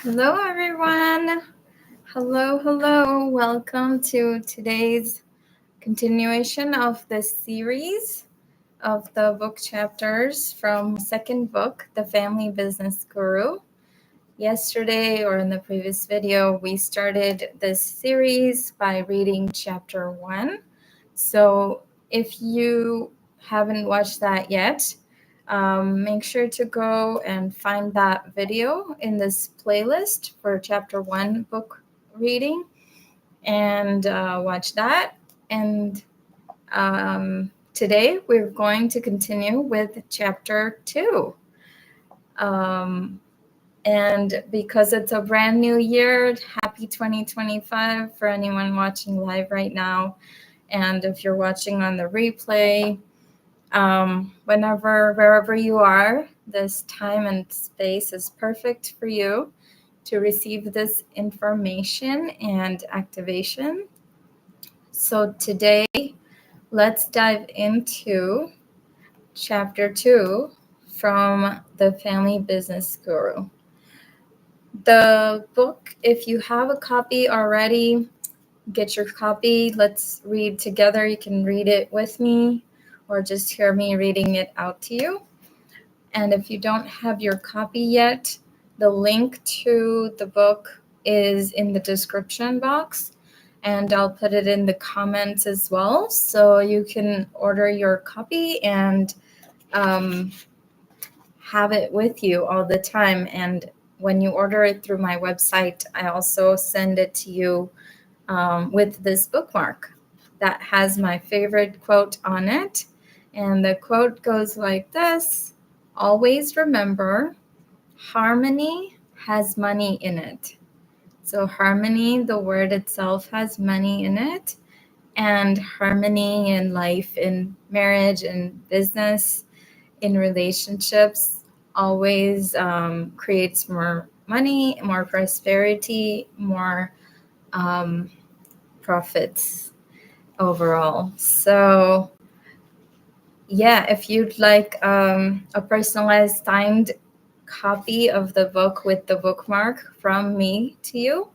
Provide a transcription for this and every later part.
Hello, everyone. Hello. Welcome to today's continuation of the series of the book chapters from second book, The Family Business Guru. Yesterday, or in the previous video, we started this series by reading chapter 1. So if you haven't watched that yet, make sure to go and find that video in this playlist for chapter 1 book reading and watch that. And today we're going to continue with chapter 2. And because it's a brand new year, happy 2025 for anyone watching live right now. And if you're watching on the replay, wherever you are, this time and space is perfect for you to receive this information and activation. So today, let's dive into chapter 2 from The Family Business Guru. The book, if you have a copy already, get your copy. Let's read together. You can read it with me or just hear me reading it out to you. And if you don't have your copy yet, the link to the book is in the description box, and I'll put it in the comments as well, so you can order your copy and have it with you all the time. And when you order it through my website, I also send it to you with this bookmark that has my favorite quote on it. And the quote goes like this: always remember, harmony has money in it. So harmony, the word itself, has money in it. And harmony in life, in marriage, in business, in relationships, always creates more money, more prosperity, more profits overall. So yeah, if you'd like a personalized signed copy of the book with the bookmark from me to you,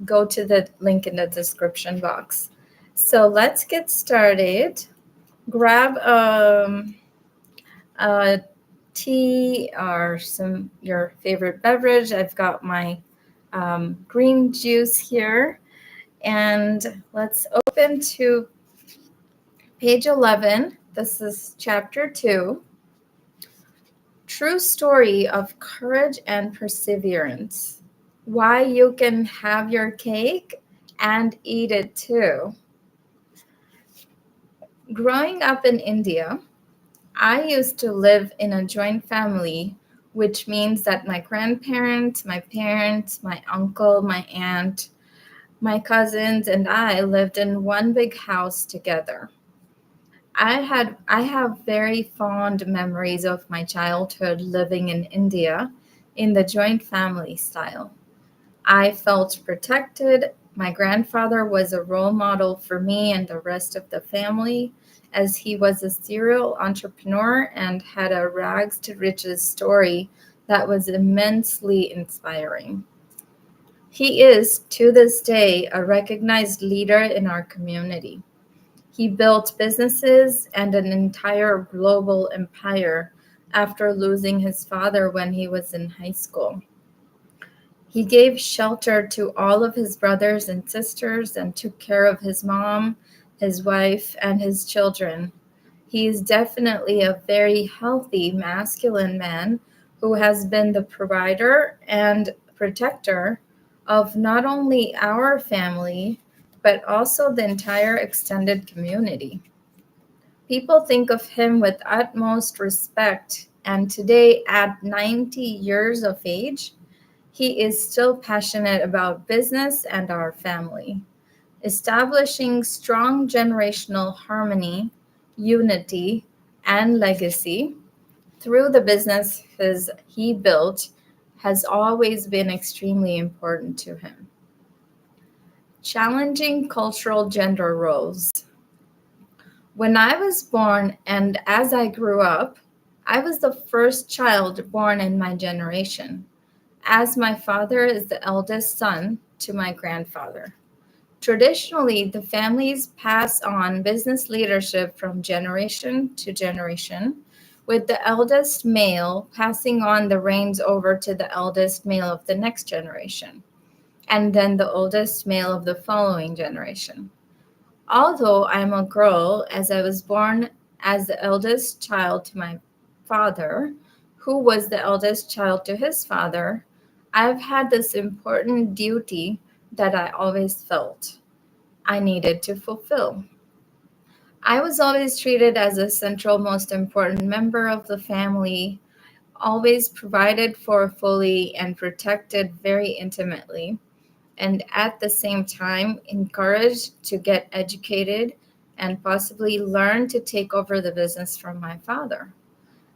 go to the link in the description box. So let's get started. Grab a tea or your favorite beverage. I've got my green juice here. And let's open to page 11. This is chapter 2. True story of courage and perseverance. Why you can have your cake and eat it too. Growing up in India, I used to live in a joint family, which means that my grandparents, my parents, my uncle, my aunt, my cousins, and I lived in one big house together. I have very fond memories of my childhood living in India in the joint family style. I felt protected. My grandfather was a role model for me and the rest of the family, as he was a serial entrepreneur and had a rags to riches story that was immensely inspiring. He is, to this day, a recognized leader in our community. He built businesses and an entire global empire after losing his father when he was in high school. He gave shelter to all of his brothers and sisters and took care of his mom, his wife, and his children. He is definitely a very healthy, masculine man who has been the provider and protector of not only our family, but also the entire extended community. People think of him with utmost respect, and today, at 90 years of age, he is still passionate about business and our family, establishing strong generational harmony, unity, and legacy through the businesses he built has always been extremely important to him. Challenging cultural gender roles. When I was born and as I grew up, I was the first child born in my generation. as my father is the eldest son to my grandfather. Traditionally, the families pass on business leadership from generation to generation, with the eldest male passing on the reins over to the eldest male of the next generation, and then the oldest male of the following generation. Although I'm a girl, as I was born as the eldest child to my father, who was the eldest child to his father, I've had this important duty that I always felt I needed to fulfill. I was always treated as a central, most important member of the family, always provided for fully and protected very intimately, and at the same time encouraged to get educated and possibly learn to take over the business from my father.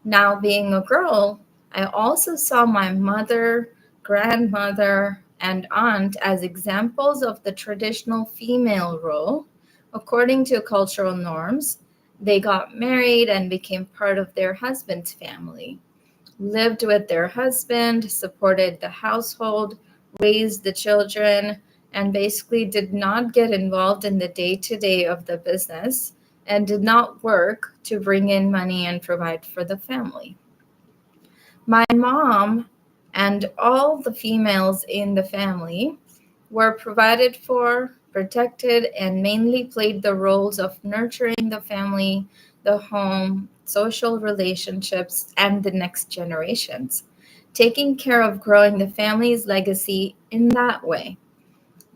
Now, being a girl, I also saw my mother, grandmother, and aunt as examples of the traditional female role. According to cultural norms, they got married and became part of their husband's family, lived with their husband, supported the household, raised the children, and basically did not get involved in the day to day of the business and did not work to bring in money and provide for the family. My mom and all the females in the family were provided for, protected, and mainly played the roles of nurturing the family, the home, social relationships, and the next generations, taking care of growing the family's legacy in that way.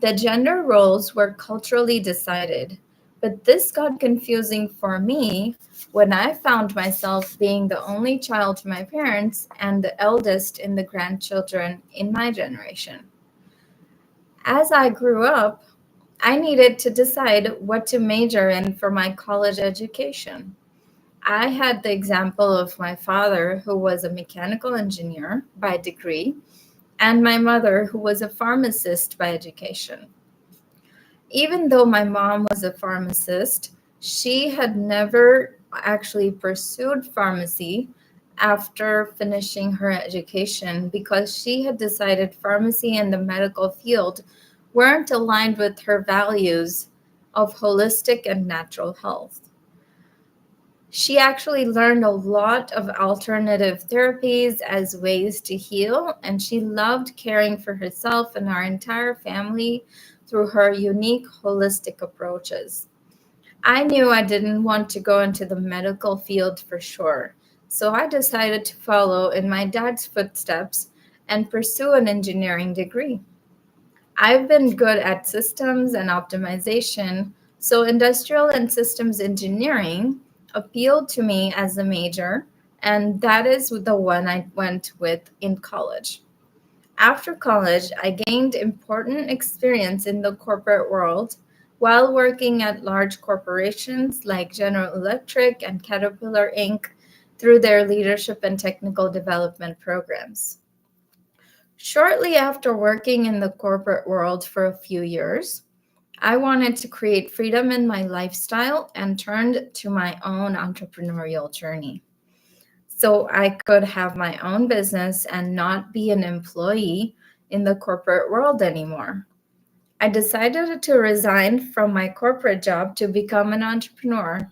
The gender roles were culturally decided, but this got confusing for me when I found myself being the only child to my parents and the eldest in the grandchildren in my generation. As I grew up, I needed to decide what to major in for my college education. I had the example of my father, who was a mechanical engineer by degree, and my mother, who was a pharmacist by education. Even though my mom was a pharmacist, she had never actually pursued pharmacy after finishing her education because she had decided pharmacy and the medical field weren't aligned with her values of holistic and natural health. She actually learned a lot of alternative therapies as ways to heal, and she loved caring for herself and our entire family through her unique holistic approaches. I knew I didn't want to go into the medical field for sure, so I decided to follow in my dad's footsteps and pursue an engineering degree. I've been good at systems and optimization, so industrial and systems engineering appealed to me as a major, and that is the one I went with in college. After college, I gained important experience in the corporate world while working at large corporations like General Electric and Caterpillar Inc. through their leadership and technical development programs. Shortly after working in the corporate world for a few years, I wanted to create freedom in my lifestyle and turned to my own entrepreneurial journey so I could have my own business and not be an employee in the corporate world anymore. I decided to resign from my corporate job to become an entrepreneur.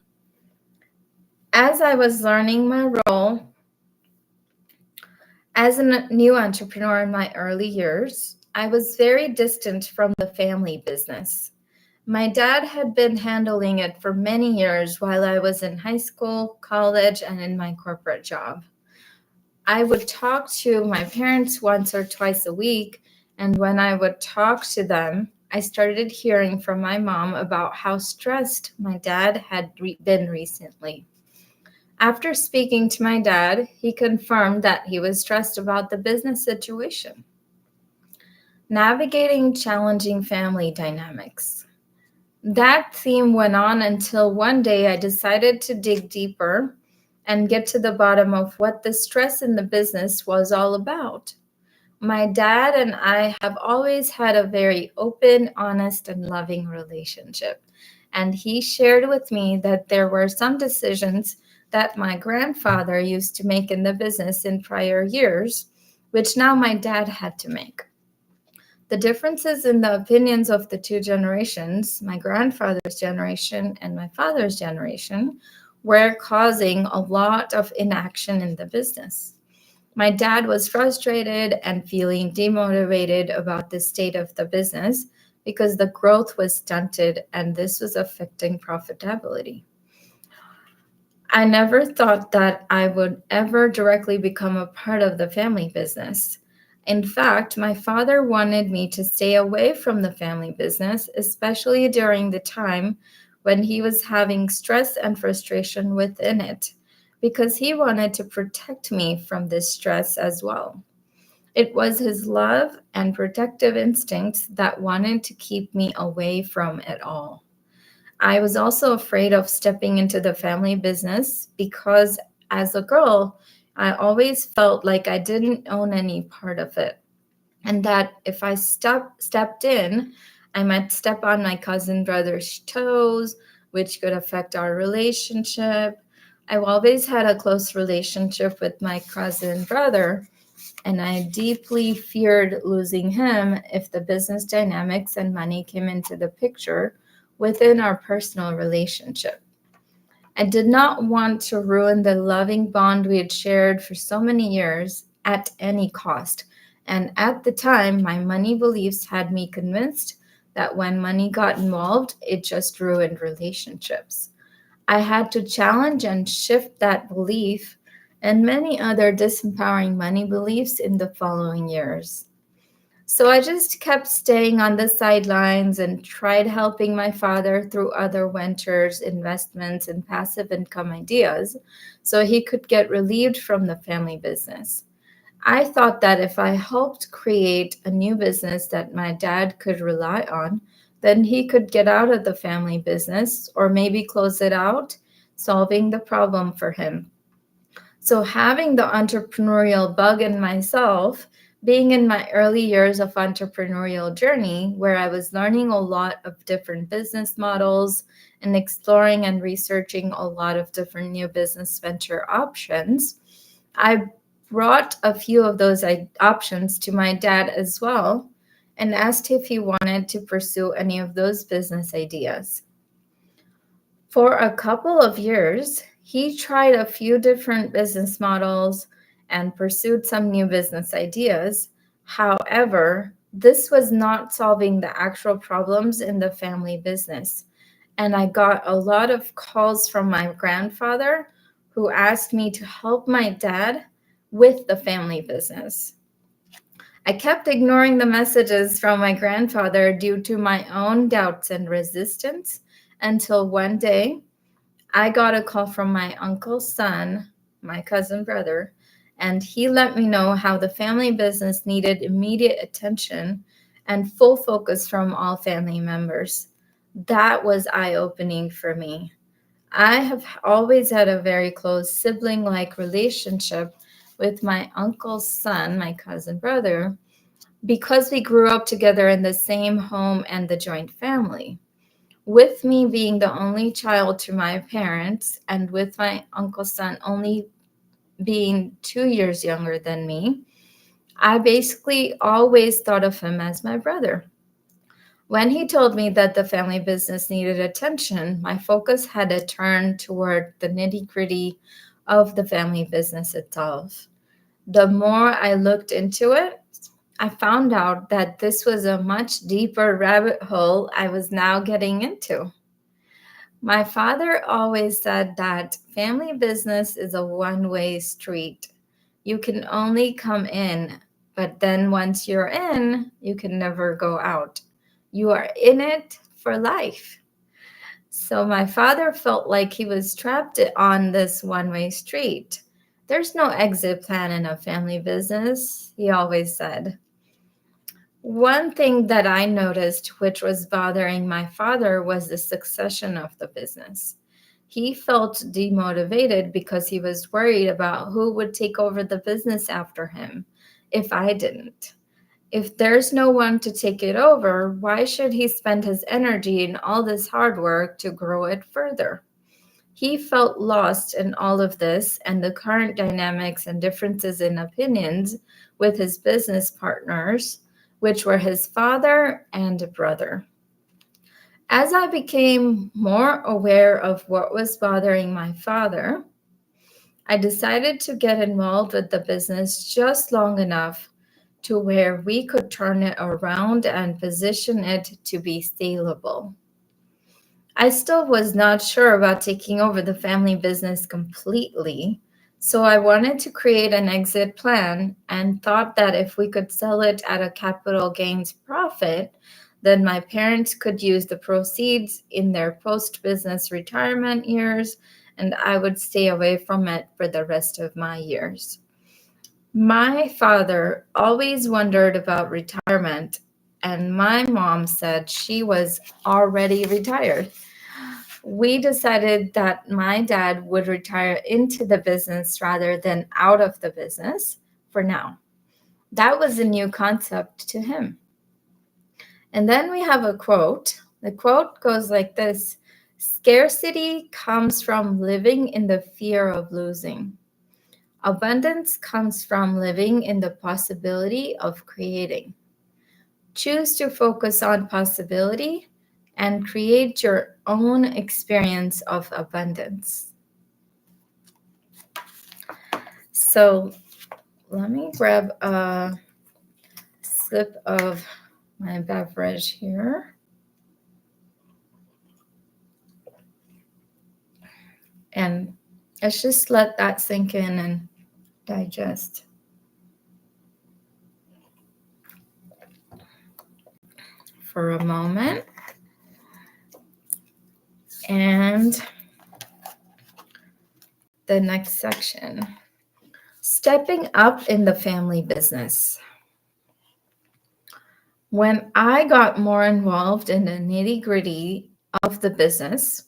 As I was learning my role as a new entrepreneur in my early years, I was very distant from the family business. My dad had been handling it for many years while I was in high school, college, and in my corporate job. I would talk to my parents once or twice a week, and when I would talk to them, I started hearing from my mom about how stressed my dad had been recently. After speaking to my dad, he confirmed that he was stressed about the business situation. Navigating challenging family dynamics. That theme went on until one day I decided to dig deeper and get to the bottom of what the stress in the business was all about. My dad and I have always had a very open, honest, and loving relationship. And he shared with me that there were some decisions that my grandfather used to make in the business in prior years which now my dad had to make. The differences in the opinions of the two generations, my grandfather's generation and my father's generation, were causing a lot of inaction in the business. My dad was frustrated and feeling demotivated about the state of the business because the growth was stunted and this was affecting profitability. I never thought that I would ever directly become a part of the family business. In fact, my father wanted me to stay away from the family business, especially during the time when he was having stress and frustration within it, because he wanted to protect me from this stress as well. It was his love and protective instincts that wanted to keep me away from it all. I was also afraid of stepping into the family business because as a girl, I always felt like I didn't own any part of it. And that if I stepped in, I might step on my cousin brother's toes, which could affect our relationship. I've always had a close relationship with my cousin brother, and I deeply feared losing him if the business dynamics and money came into the picture within our personal relationship. I did not want to ruin the loving bond we had shared for so many years at any cost. And at the time, my money beliefs had me convinced that when money got involved, it just ruined relationships. I had to challenge and shift that belief and many other disempowering money beliefs in the following years. So I just kept staying on the sidelines and tried helping my father through other ventures, investments, and passive income ideas so he could get relieved from the family business. I thought that if I helped create a new business that my dad could rely on, then he could get out of the family business or maybe close it out, solving the problem for him. So, having the entrepreneurial bug in myself, being in my early years of entrepreneurial journey, where I was learning a lot of different business models and exploring and researching a lot of different new business venture options, I brought a few of those options to my dad as well and asked if he wanted to pursue any of those business ideas. For a couple of years, he tried a few different business models and pursued some new business ideas. However, this was not solving the actual problems in the family business. And I got a lot of calls from my grandfather who asked me to help my dad with the family business. I kept ignoring the messages from my grandfather due to my own doubts and resistance until one day I got a call from my uncle's son, my cousin brother, and he let me know how the family business needed immediate attention and full focus from all family members. That was eye opening for me. I have always had a very close sibling like relationship with my uncle's son, my cousin brother, because we grew up together in the same home and the joint family. With me being the only child to my parents, and with my uncle's son only being 2 years younger than me, I basically always thought of him as my brother. When he told me that the family business needed attention, my focus had to turn toward the nitty gritty of the family business itself. The more I looked into it, I found out that this was a much deeper rabbit hole I was now getting into. My father always said that family business is a one-way street. You can only come in, but then once you're in, you can never go out. You are in it for life. So my father felt like he was trapped on this one-way street. There's no exit plan in a family business, he always said. One thing that I noticed, which was bothering my father, was the succession of the business. He felt demotivated because he was worried about who would take over the business after him if I didn't. If there's no one to take it over, why should he spend his energy and all this hard work to grow it further? He felt lost in all of this and the current dynamics and differences in opinions with his business partners, which were his father and brother. As I became more aware of what was bothering my father, I decided to get involved with the business just long enough to where we could turn it around and position it to be saleable. I still was not sure about taking over the family business completely, so I wanted to create an exit plan and thought that if we could sell it at a capital gains profit, then my parents could use the proceeds in their post business retirement years and I would stay away from it for the rest of my years. My father always wondered about retirement, and my mom said she was already retired. We decided that my dad would retire into the business rather than out of the business for now. That was a new concept to him. And then we have a quote. The quote goes like this: Scarcity comes from living in the fear of losing. Abundance comes from living in the possibility of creating. Choose to focus on possibility and create your own experience of abundance. So let me grab a sip of my beverage here. And let's just let that sink in and digest. For a moment. And the next section, stepping up in the family business. When I got more involved in the nitty-gritty of the business,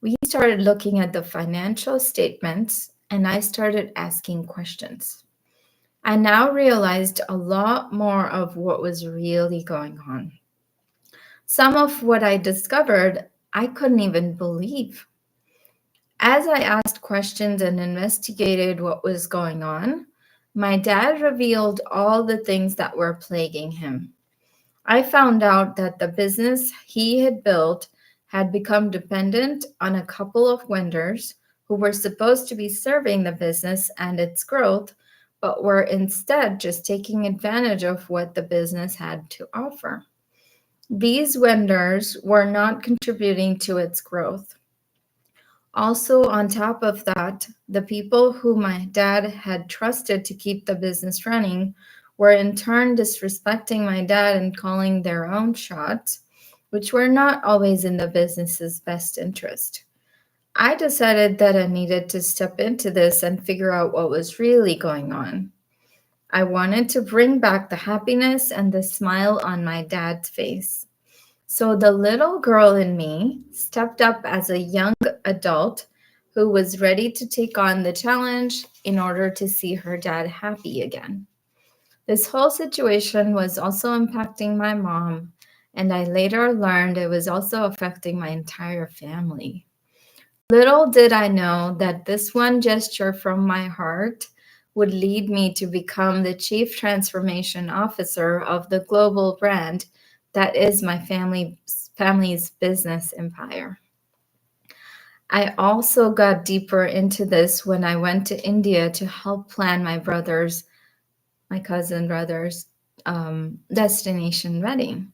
we started looking at the financial statements and I started asking questions. I now realized a lot more of what was really going on. Some of what I discovered, I couldn't even believe. As I asked questions and investigated what was going on, my dad revealed all the things that were plaguing him. I found out that the business he had built had become dependent on a couple of vendors who were supposed to be serving the business and its growth, but were instead just taking advantage of what the business had to offer. These vendors were not contributing to its growth. Also, on top of that, the people who my dad had trusted to keep the business running were in turn disrespecting my dad and calling their own shots, which were not always in the business's best interest. I decided that I needed to step into this and figure out what was really going on. I wanted to bring back the happiness and the smile on my dad's face. So the little girl in me stepped up as a young adult who was ready to take on the challenge in order to see her dad happy again. This whole situation was also impacting my mom, and I later learned it was also affecting my entire family. Little did I know that this one gesture from my heart would lead me to become the Chief Transformation Officer of the global brand that is my family's business empire. I also got deeper into this when I went to India to help plan my cousin brother's destination wedding.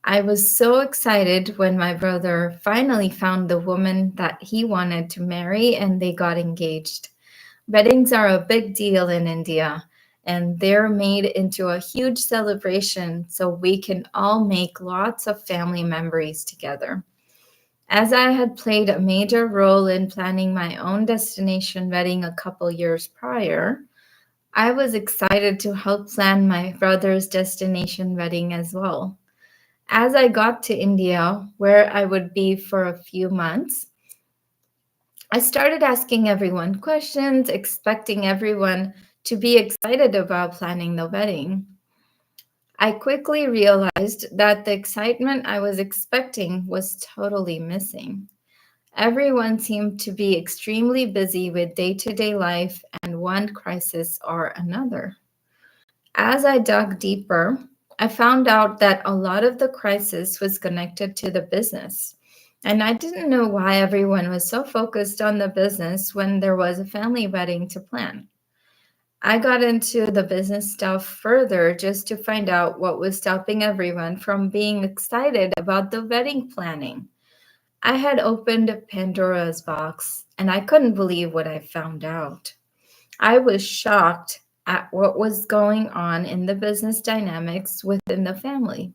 I was so excited when my brother finally found the woman that he wanted to marry and they got engaged. Weddings are a big deal in India, and they're made into a huge celebration so we can all make lots of family memories together. As I had played a major role in planning my own destination wedding a couple years prior, I was excited to help plan my brother's destination wedding as well. As I got to India, where I would be for a few months, I started asking everyone questions, expecting everyone to be excited about planning the wedding. I quickly realized that the excitement I was expecting was totally missing. Everyone seemed to be extremely busy with day to day life and one crisis or another. As I dug deeper, I found out that a lot of the crisis was connected to the business. And I didn't know why everyone was so focused on the business when there was a family wedding to plan. I got into the business stuff further just to find out what was stopping everyone from being excited about the wedding planning. I had opened Pandora's box and I couldn't believe what I found out. I was shocked at what was going on in the business dynamics within the family.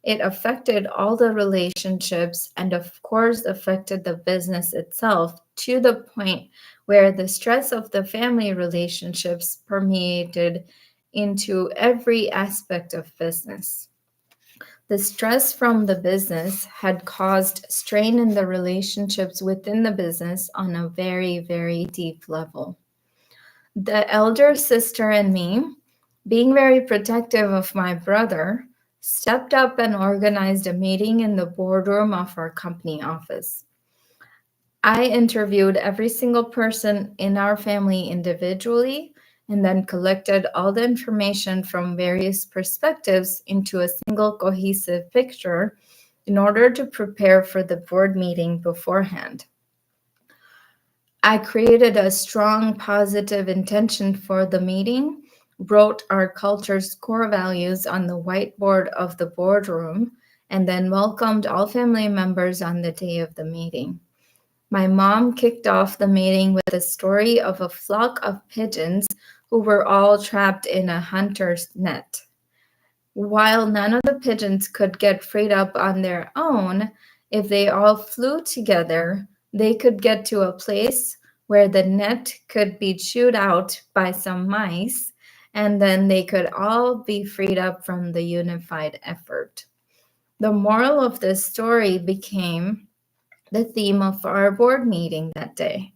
It affected all the relationships and, of course, affected the business itself to the point where the stress of the family relationships permeated into every aspect of business. The stress from the business had caused strain in the relationships within the business on a very, very deep level. The elder sister and me, being very protective of my brother, stepped up and organized a meeting in the boardroom of our company office. I interviewed every single person in our family individually and then collected all the information from various perspectives into a single cohesive picture in order to prepare for the board meeting beforehand. I created a strong positive intention for the meeting, wrote our culture's core values on the whiteboard of the boardroom, and then welcomed all family members on the day of the meeting. My mom kicked off the meeting with a story of a flock of pigeons who were all trapped in a hunter's net. While none of the pigeons could get freed up on their own, if they all flew together, they could get to a place where the net could be chewed out by some mice, and then they could all be freed up from the unified effort. The moral of this story became the theme of our board meeting that day.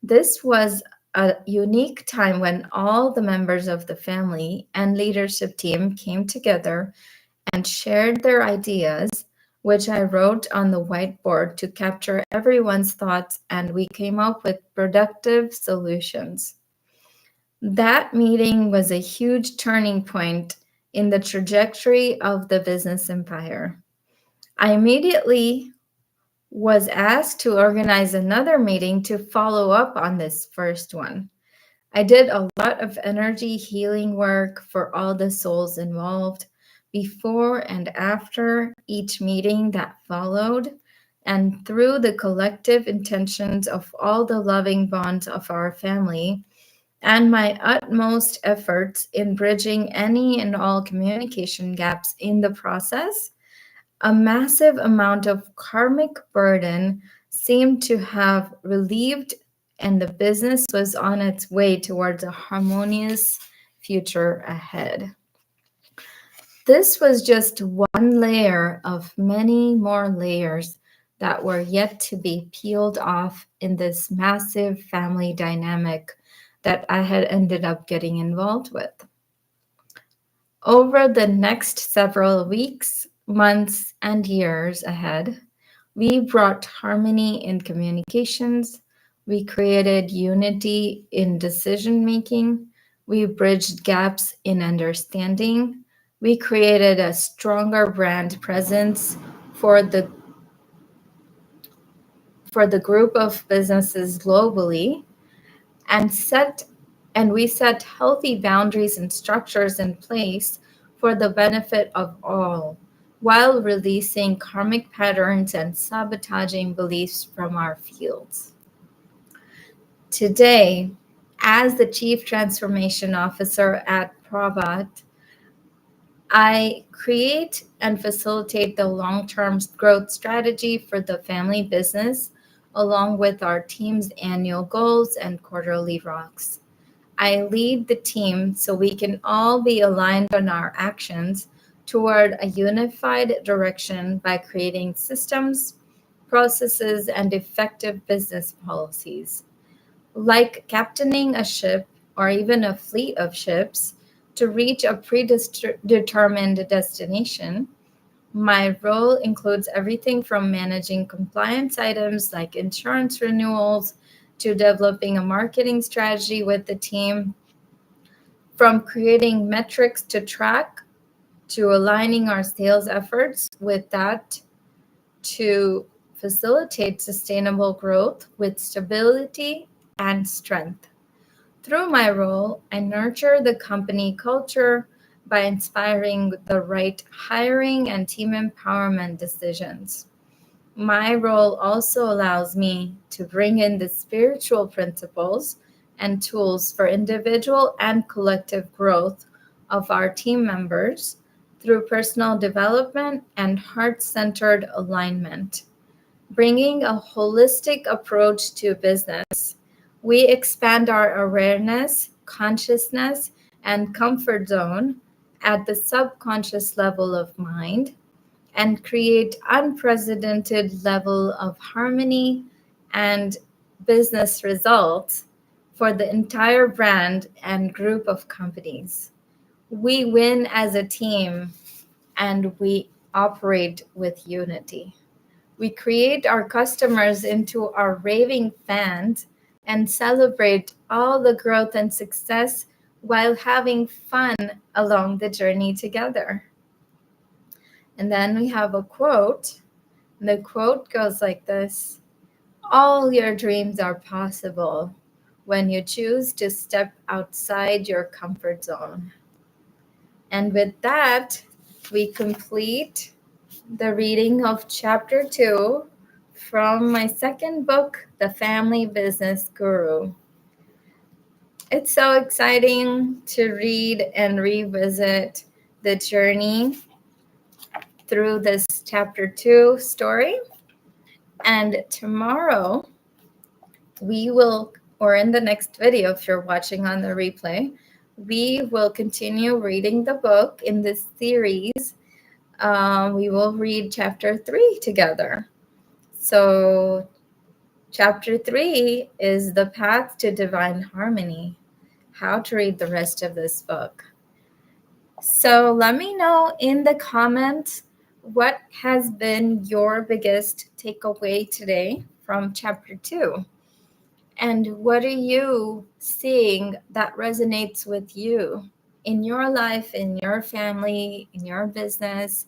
This was a unique time when all the members of the family and leadership team came together and shared their ideas, which I wrote on the whiteboard to capture everyone's thoughts, and we came up with productive solutions. That meeting was a huge turning point in the trajectory of the business empire. I immediately was asked to organize another meeting to follow up on this first one. I did a lot of energy healing work for all the souls involved before and after each meeting that followed, and through the collective intentions of all the loving bonds of our family, and my utmost efforts in bridging any and all communication gaps in the process. A massive amount of karmic burden seemed to have relieved, and the business was on its way towards a harmonious future ahead. This was just one layer of many more layers that were yet to be peeled off in this massive family dynamic that I had ended up getting involved with. Over the next several weeks, months, and years ahead, we brought harmony in communications, we created unity in decision making, we bridged gaps in understanding, we created a stronger brand presence for the for the group of businesses globally, and we set healthy boundaries and structures in place for the benefit of all, while releasing karmic patterns and sabotaging beliefs from our fields. Today, as the Chief Transformation Officer at Pravat, I create and facilitate the long-term growth strategy for the family business, along with our team's annual goals and quarterly rocks. I lead the team so we can all be aligned on our actions toward a unified direction by creating systems, processes, and effective business policies. Like captaining a ship or even a fleet of ships to reach a predetermined destination, My role includes everything from managing compliance items like insurance renewals to developing a marketing strategy with the team, from creating metrics to track to aligning our sales efforts with that to facilitate sustainable growth with stability and strength. Through my role, I nurture the company culture by inspiring the right hiring and team empowerment decisions. My role also allows me to bring in the spiritual principles and tools for individual and collective growth of our team members through personal development and heart centered alignment. Bringing a holistic approach to business, we expand our awareness, consciousness, and comfort zone at the subconscious level of mind and create unprecedented level of harmony and business results for the entire brand and group of companies. We win as a team and we operate with unity. We create our customers into our raving fans and celebrate all the growth and success while having fun along the journey together. And then we have a quote. The quote goes like this: all your dreams are possible when you choose to step outside your comfort zone. And with that, we complete the reading of chapter 2 from my second book, The Family Business Guru. It's so exciting to read and revisit the journey through this chapter 2 story. And tomorrow we will, or in the next video, if you're watching on the replay, we will continue reading the book in this series. We will read chapter 3 together. So chapter 3 is The Path to Divine Harmony, how to read the rest of this book. So let me know in the comments what has been your biggest takeaway today from chapter 2. And what are you seeing that resonates with you in your life, in your family, in your business?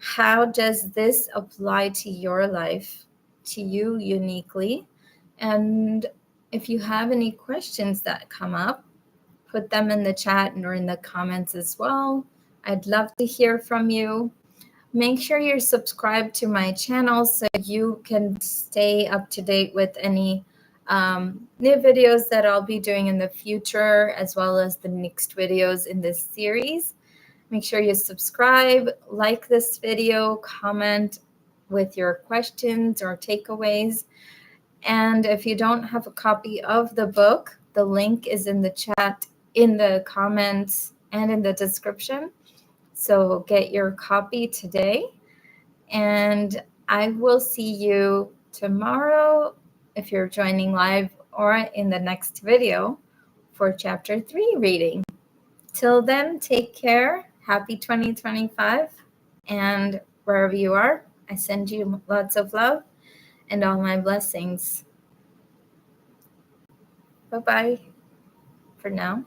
How does this apply to your life, to you uniquely? And if you have any questions that come up, put them in the chat or in the comments as well. I'd love to hear from you. Make sure you're subscribed to my channel so you can stay up to date with any new videos that I'll be doing in the future, as well as the next videos in this series. Make sure you subscribe, like this video, comment with your questions or takeaways. And if you don't have a copy of the book, the link is in the chat, in the comments, and in the description. So get your copy today. And I will see you tomorrow if you're joining live, or in the next video for chapter 3 reading. Till then, take care. Happy 2025. And wherever you are, I send you lots of love and all my blessings. Bye-bye for now.